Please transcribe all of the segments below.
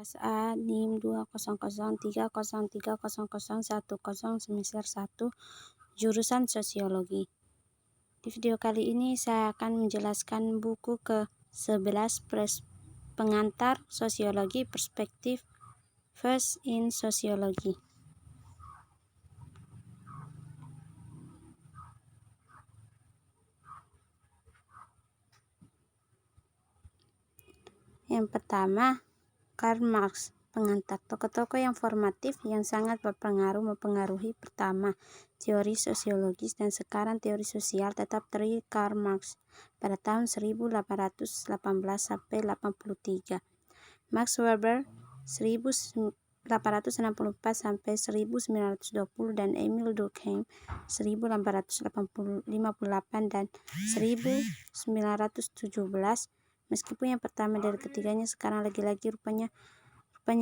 KSA NIM 200303010 semester 1 jurusan Sosiologi. Di video kali ini saya akan menjelaskan buku ke-11 pengantar Sosiologi Perspektif First in Sosiologi. Yang pertama, Karl Marx, pengantar. Tokoh-tokoh yang formatif yang sangat mempengaruhi pertama teori sosiologis dan sekarang teori sosial tetap dari Karl Marx pada tahun 1818 sampai 83. Max Weber 1864 sampai 1920 dan Emil Durkheim 1858 dan 1917. Meskipun yang pertama dari ketiganya sekarang lagi-lagi rupanya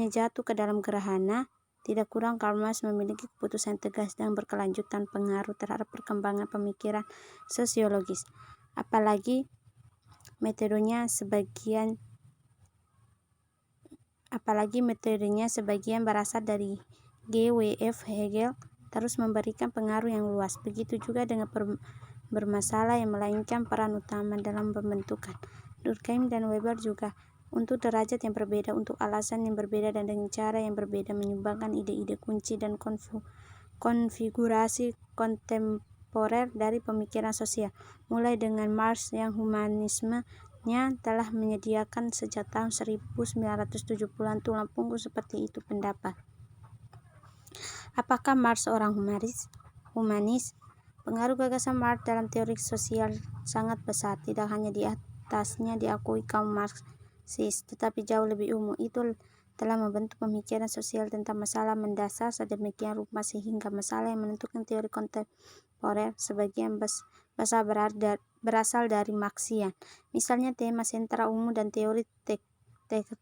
jatuh ke dalam gerhana, tidak kurang Karl Marx memiliki keputusan tegas dan berkelanjutan pengaruh terhadap perkembangan pemikiran sosiologis. Apalagi metodenya sebagian berasal dari G.W.F. Hegel terus memberikan pengaruh yang luas. Begitu juga dengan bermasalah yang melainkan peran utama dalam pembentukan. Durkheim dan Weber juga untuk derajat yang berbeda, untuk alasan yang berbeda dan dengan cara yang berbeda menyumbangkan ide-ide kunci dan konfigurasi kontemporer dari pemikiran sosial. Mulai dengan Marx yang humanismenya telah menyediakan sejak tahun 1970-an tulang punggung seperti itu pendapat. Apakah Marx orang humanis? Pengaruh gagasan Marx dalam teori sosial sangat besar, tidak hanya di atasnya diakui kaum Marxis, tetapi jauh lebih umum. Itu telah membentuk pemikiran sosial tentang masalah mendasar sedemikian rupa sehingga masalah yang menentukan teori kontemporer sebagian besar berasal dari Marxian. Misalnya tema sentra umum dan teori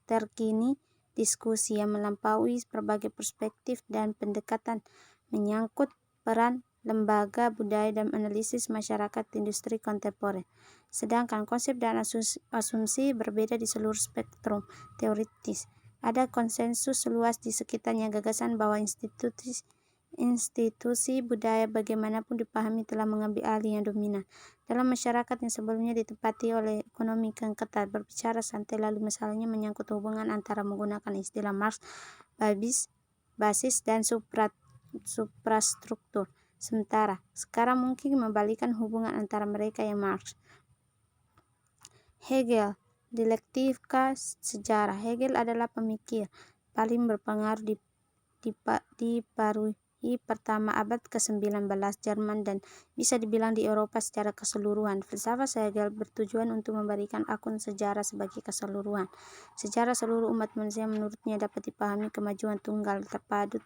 terkini, diskusi yang melampaui berbagai perspektif dan pendekatan menyangkut peran lembaga budaya dan analisis masyarakat industri kontemporer. Sedangkan konsep dan asumsi berbeda di seluruh spektrum teoritis. Ada konsensus luas di sekitarnya gagasan bahwa institusi budaya bagaimanapun dipahami telah mengambil alih yang dominan dalam masyarakat yang sebelumnya ditempati oleh ekonomi yang ketat. Berbicara santai lalu misalnya menyangkut hubungan antara menggunakan istilah Marx basis dan suprastruktur. Sementara sekarang mungkin membalikkan hubungan antara mereka yang Marx. Hegel, dialektika sejarah. Hegel adalah pemikir paling berpengaruh diparuhi pertama abad ke-19 Jerman dan bisa dibilang di Eropa secara keseluruhan. Filsafat Hegel bertujuan untuk memberikan akun sejarah sebagai keseluruhan. Sejarah seluruh umat manusia menurutnya dapat dipahami kemajuan tunggal, terpadu,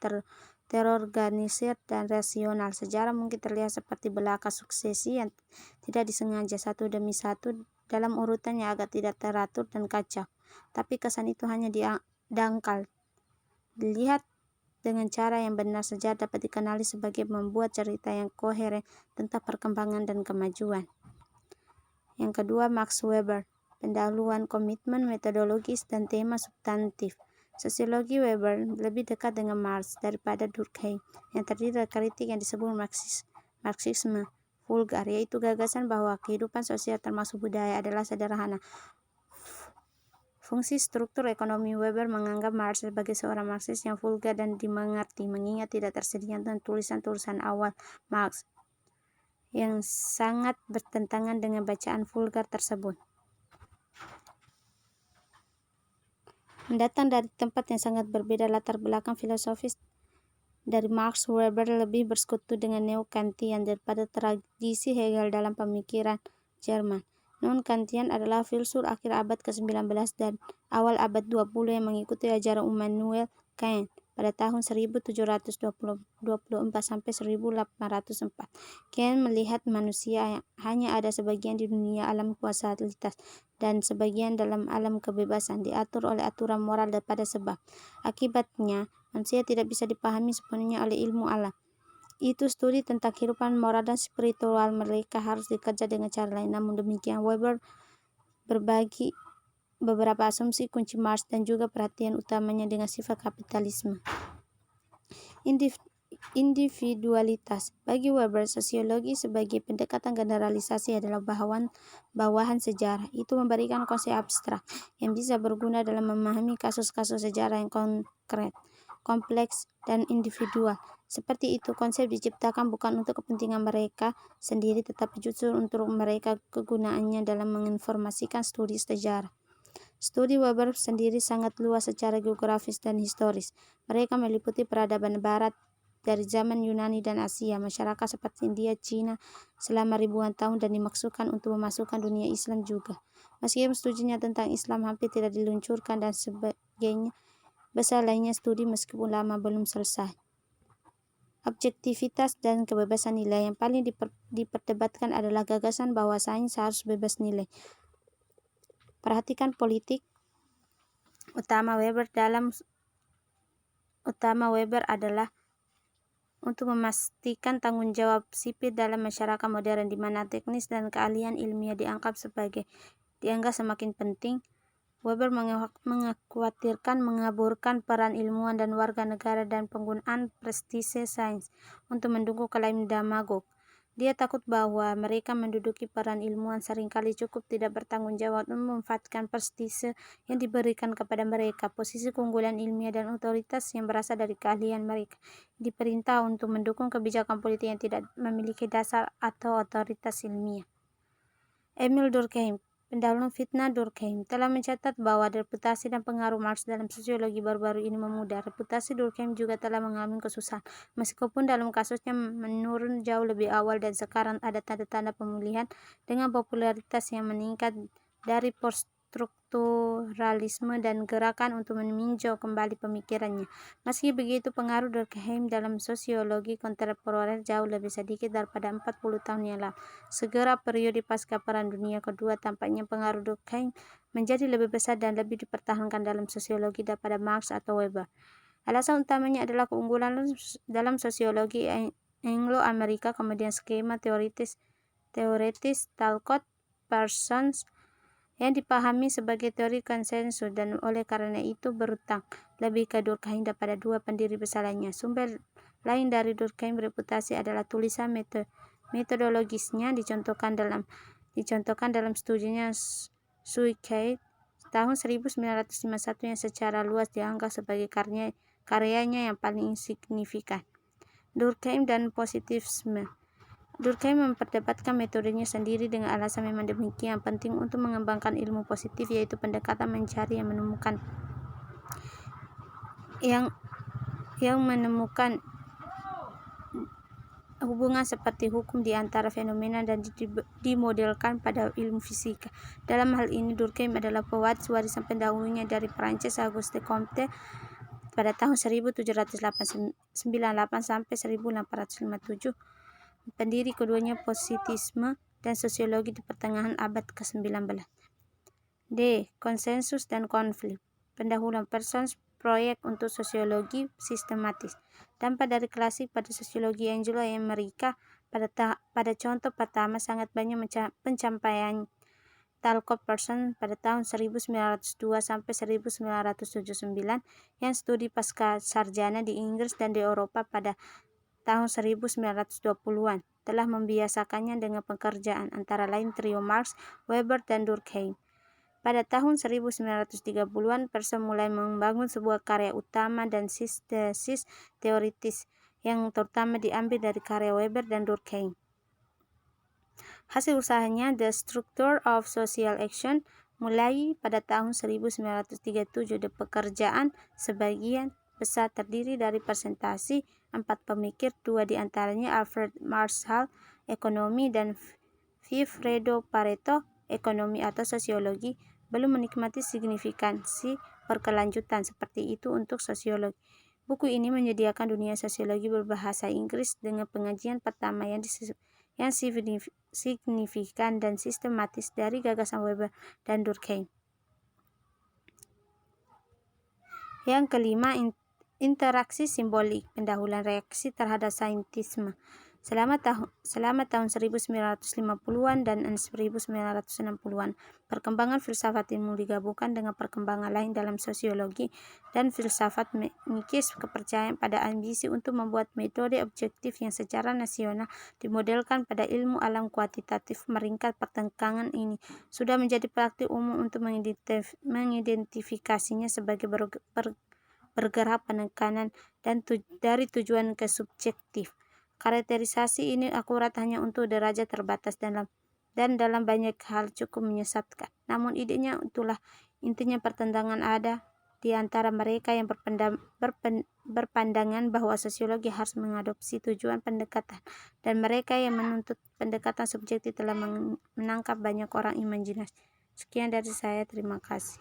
terorganisir dan rasional. Sejarah mungkin terlihat seperti belaka suksesi yang tidak disengaja satu demi satu dalam urutan yang agak tidak teratur dan kacau. Tapi kesan itu hanya dangkal. Dilihat dengan cara yang benar, sejarah dapat dikenali sebagai membuat cerita yang koheren tentang perkembangan dan kemajuan. Yang kedua, Max Weber, pendahuluan komitmen metodologis dan tema substantif. Sosiologi Weber lebih dekat dengan Marx daripada Durkheim, yang terdiri dari kritik yang disebut Marxisme vulgar, yaitu gagasan bahwa kehidupan sosial termasuk budaya adalah sederhana. Fungsi struktur ekonomi. Weber menganggap Marx sebagai seorang Marxis yang vulgar dan dimengerti, mengingat tidak tersedia tulisan-tulisan awal Marx yang sangat bertentangan dengan bacaan vulgar tersebut. Mendatang dari tempat yang sangat berbeda latar belakang filosofis dari Marx, Weber lebih bersekutu dengan neo-Kantian daripada tradisi Hegel dalam pemikiran Jerman. Non-Kantian adalah filsuf akhir abad ke-19 dan awal abad 20 yang mengikuti ajaran Immanuel Kant pada tahun 1724 sampai 1804. Kant melihat manusia hanya ada sebagian di dunia alam kausalitas dan sebagian dalam alam kebebasan, diatur oleh aturan moral daripada sebab. Akibatnya, manusia tidak bisa dipahami sepenuhnya oleh ilmu alam. Itu studi tentang kehidupan moral dan spiritual mereka harus dikerja dengan cara lain. Namun demikian, Weber beberapa asumsi kunci Marx dan juga perhatian utamanya dengan sifat kapitalisme. Individualitas. Bagi Weber, sosiologi sebagai pendekatan generalisasi adalah bawahan sejarah. Itu memberikan konsep abstrak yang bisa berguna dalam memahami kasus-kasus sejarah yang konkret, kompleks, dan individual. Seperti itu, konsep diciptakan bukan untuk kepentingan mereka sendiri, tetapi justru untuk mereka kegunaannya dalam menginformasikan studi sejarah. Studi Weber sendiri sangat luas secara geografis dan historis. Mereka meliputi peradaban Barat dari zaman Yunani dan Asia, masyarakat seperti India, Cina selama ribuan tahun, dan dimaksudkan untuk memasukkan dunia Islam juga. Meskipun studinya tentang Islam hampir tidak diluncurkan dan sebagainya, besar lainnya studi meskipun lama belum selesai. Objektivitas dan kebebasan nilai. Yang paling diperdebatkan adalah gagasan bahwa sains harus bebas nilai. Perhatikan politik utama Weber adalah untuk memastikan tanggung jawab sipil dalam masyarakat modern di mana teknis dan keahlian ilmiah dianggap semakin penting. Weber mengkhawatirkan mengaburkan peran ilmuwan dan warga negara dan penggunaan prestise sains untuk mendukung klaim demagog. Dia takut bahwa mereka menduduki peran ilmuwan seringkali cukup tidak bertanggung jawab untuk memanfaatkan prestise yang diberikan kepada mereka. Posisi keunggulan ilmiah dan otoritas yang berasal dari keahlian mereka diperintah untuk mendukung kebijakan politik yang tidak memiliki dasar atau otoritas ilmiah. Emil Durkheim, pendahulu fitnah Durkheim, telah mencatat bahwa reputasi dan pengaruh Marx dalam sosiologi baru-baru ini memudar. Reputasi Durkheim juga telah mengalami kesusahan, meskipun dalam kasusnya menurun jauh lebih awal dan sekarang ada tanda-tanda pemulihan dengan popularitas yang meningkat dari poststrukturalisme dan gerakan untuk meninjau kembali pemikirannya. Meski begitu, pengaruh Durkheim dalam sosiologi kontemporer jauh lebih sedikit daripada 40 tahun yang lalu. Segera periode pasca Perang Dunia Kedua, tampaknya pengaruh Durkheim menjadi lebih besar dan lebih dipertahankan dalam sosiologi daripada Marx atau Weber. Alasan utamanya adalah keunggulan dalam sosiologi Anglo-Amerika, kemudian skema teoritis Talcott-Parsons yang dipahami sebagai teori konsensus, dan oleh karena itu berutang lebih ke Durkheim daripada dua pendiri besar lainnya. Sumber lain dari Durkheim reputasi adalah tulisan metodologisnya dicontohkan dalam studinya Suicide tahun 1951 yang secara luas dianggap sebagai karyanya yang paling signifikan. Durkheim dan positivisme. Durkheim memperdebatkan metodenya sendiri dengan alasan memang demikian penting untuk mengembangkan ilmu positif, yaitu pendekatan mencari yang menemukan hubungan seperti hukum di antara fenomena dan dimodelkan pada ilmu fisika. Dalam hal ini, Durkheim adalah pewaris warisan pendahulunya dari Prancis Auguste Comte pada tahun 1798 sampai 1857. Pendiri keduanya positivisme dan sosiologi di pertengahan abad ke-19. D. Konsensus dan konflik. Pendahuluan Parsons, proyek untuk sosiologi sistematis. Dampak dari klasik pada sosiologi Anglo-Amerika pada contoh pertama sangat banyak pencapaian Talcott-Parsons pada tahun 1902 sampai 1979 yang studi pasca sarjana di Inggris dan di Eropa pada tahun 1920-an telah membiasakannya dengan pekerjaan antara lain trio Marx, Weber, dan Durkheim. Pada tahun 1930-an, Parsons mulai membangun sebuah karya utama dan sintesis teoritis yang terutama diambil dari karya Weber dan Durkheim. Hasil usahanya The Structure of Social Action mulai pada tahun 1937. Pekerjaan sebagian besar terdiri dari presentasi 4 pemikir, 2 diantaranya Alfred Marshall, ekonomi, dan Vilfredo Pareto, ekonomi atau sosiologi, belum menikmati signifikansi berkelanjutan seperti itu untuk sosiologi. Buku ini menyediakan dunia sosiologi berbahasa Inggris dengan pengajian pertama yang signifikan dan sistematis dari gagasan Weber dan Durkheim. Yang kelima, interaksi simbolik, pendahuluan reaksi terhadap saintisme. Selama tahun 1950-an dan 1960-an, perkembangan filsafat ilmu digabungkan dengan perkembangan lain dalam sosiologi dan filsafat mengikis kepercayaan pada ambisi untuk membuat metode objektif yang secara nasional dimodelkan pada ilmu alam kuantitatif. Meringkas pertentangan ini sudah menjadi praktik umum untuk mengidentifikasinya sebagai bergerak penekanan dan dari tujuan ke subjektif. Karakterisasi ini akurat hanya untuk derajat terbatas dan dalam banyak hal cukup menyesatkan. Namun idenya itulah intinya pertentangan ada di antara mereka yang berpandangan bahwa sosiologi harus mengadopsi tujuan pendekatan dan mereka yang menuntut pendekatan subjektif telah menangkap banyak orang imajinasi. Sekian dari saya, terima kasih.